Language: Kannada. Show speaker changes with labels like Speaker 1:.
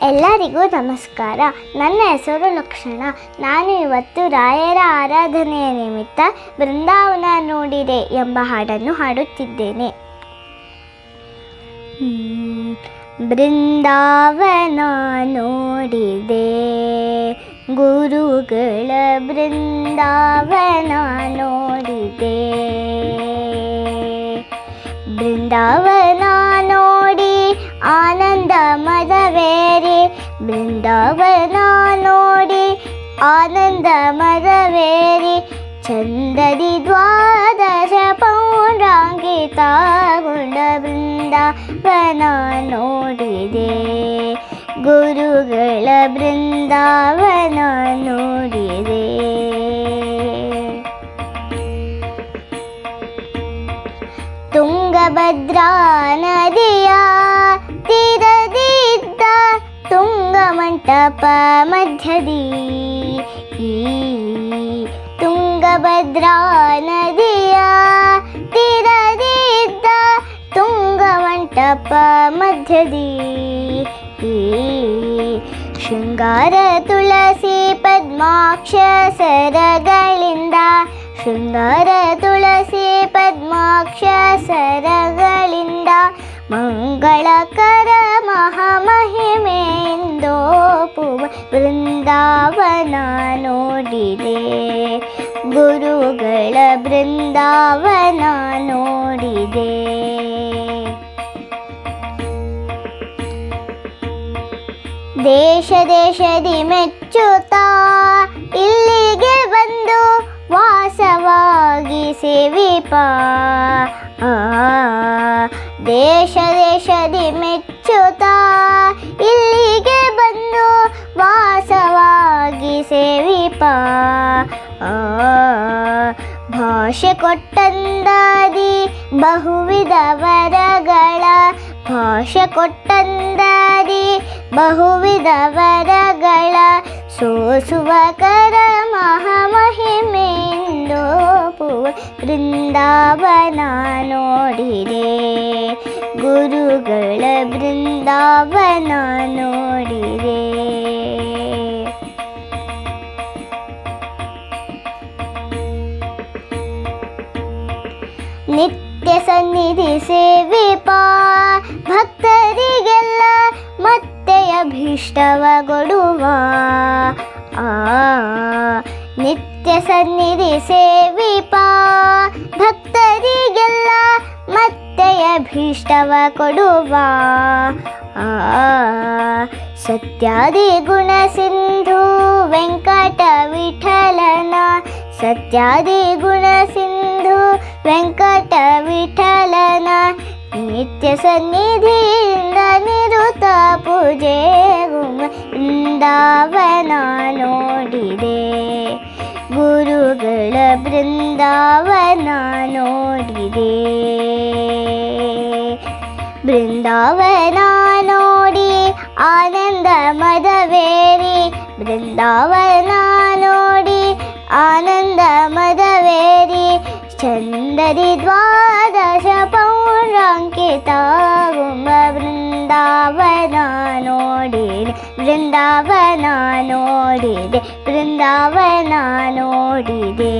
Speaker 1: ಎಲ್ಲರಿಗೂ ನಮಸ್ಕಾರ. ನನ್ನ ಹೆಸರು ಲಕ್ಷಣ. ನಾನು ಇವತ್ತು ರಾಯರ ಆರಾಧನೆಯ ನಿಮಿತ್ತ ಬೃಂದಾವನ ನೋಡಿದೆ ಎಂಬ ಹಾಡನ್ನು ಹಾಡುತ್ತಿದ್ದೇನೆ. ಬೃಂದಾವನ ನೋಡಿದೆ ಗುರುಗಳ ಬೃಂದಾವನ ನೋಡಿದೆ. ಬೃಂದಾವನ ನೋಡಿ ಆನಂದ ಮದವೇರಿ, ಬೃಂದಾವನ ನೋಡಿ ಆನಂದ ಮದವೇರಿ, ಚಂದದಿ ದ್ವಾದಶ ಪೌರಾಂಗಿತಗೊಂಡ ಬೃಂದಾವನ ನೋಡಿದೆ. ಗುರುಗಳ ಬೃಂದಾವನ ನೋಡಿದೆ. ತುಂಗಭದ್ರಾ ನದಿಯ ತೀರದಿದ್ದ ತುಂಗ ಮಂಟಪ ಮಧ್ಯದಿ, ತುಂಗಭದ್ರಾ ನದಿಯ ತೀರದಿದ್ದ ತುಂಗ ಮಂಟಪ ಮಧ್ಯದಿ, ಶೃಂಗಾರ ತುಳಸಿ ಪದ್ಮಾಕ್ಷ ಸರಗಳಿಂದ, ಶೃಂಗಾರ ತುಳಸಿ ಪದ್ಮಾಕ್ಷ ಸರಗಳಿಂದ, ಮಂಗಳಕರ ಮಹಾಮಹಿಮೆಯಿಂದೋಪುವ ಬೃಂದಾವನ ನೋಡಿದೆ. ಗುರುಗಳ ಬೃಂದಾವನ ನೋಡಿದೆ. ದೇಶ ದೇಶದಿ ಮೆಚ್ಚುತ್ತಾ ಇಲ್ಲಿಗೆ ಬಂದು ವಾಸವಾಗಿ ಸೇವಿಪ, ದೇಶ ದೇಶದಿ ಮೆಚ್ಚುತ್ತಾ ಇಲ್ಲಿಗೆ ಬಂದು ವಾಸವಾಗಿ ಸೇವಿಪ, ಭಾಷೆ ಕೊಟ್ಟಂದಾದಿ ಬಹುವಿಧ ವರಗಳ, ಭಾಷೆ ಕೊಟ್ಟಂದಾದಿ ಬಹುವಿಧ ವರಗಳ, ಸೋಸುವ ಕರ ಮಹಾಮಹಿಮೆಯಿಂದೋಪುವ ಬೃಂದಾವನ ನೋಡಿದೆ. ಗುರುಗಳ ಬೃಂದಾವನ ನೋಡಿದೆ. ನಿತ್ಯ ಸನ್ನಿಧಿ ಸೇವಿಪ ಭಕ್ತರಿಗೆಲ್ಲ ಮತ್ತೆ ಅಭೀಷ್ಟವ ಕೊಡುವ, ನಿತ್ಯ ಸನ್ನಿಧಿ ಸೇವಿಪ ಭಕ್ತರಿಗೆಲ್ಲ ಮತ್ತೆ ಅಭೀಷ್ಟವ ಕೊಡುವ, ಸತ್ಯಾದಿ ಗುಣ ಸಿಂಧು ವೆಂಕಟ ವಿಠಲನ, ಸತ್ಯಾದಿ ಗುಣ ಸಿಂಧು ವೆಂಕಟ ವಿಠಲನ, ನಿತ್ಯ ಸನ್ನಿಧಿಯಿಂದ ನಿರುತ ಪೂಜೆ ಬೃಂದಾವನ ನೋಡಿದೆ. ಗುರುಗಳ ಬೃಂದಾವನ ನೋಡಿದೆ. ಬೃಂದಾವನ ನೋಡಿ ಆನಂದ ಮದವೇರಿ, ಬೃಂದಾವನ ನೋಡಿ ಆನಂದ ಮದವೇರಿ, ಚಂದದಿ ದ್ವಾದಶ ಪೌರಾಂಕಿತಗೊಂಡ ಬೃಂದಾವನ ನೋಡಿದೆ. ಬೃಂದಾವನ ನೋಡಿದೆ. ಬೃಂದಾವನ ನೋಡಿದೆ.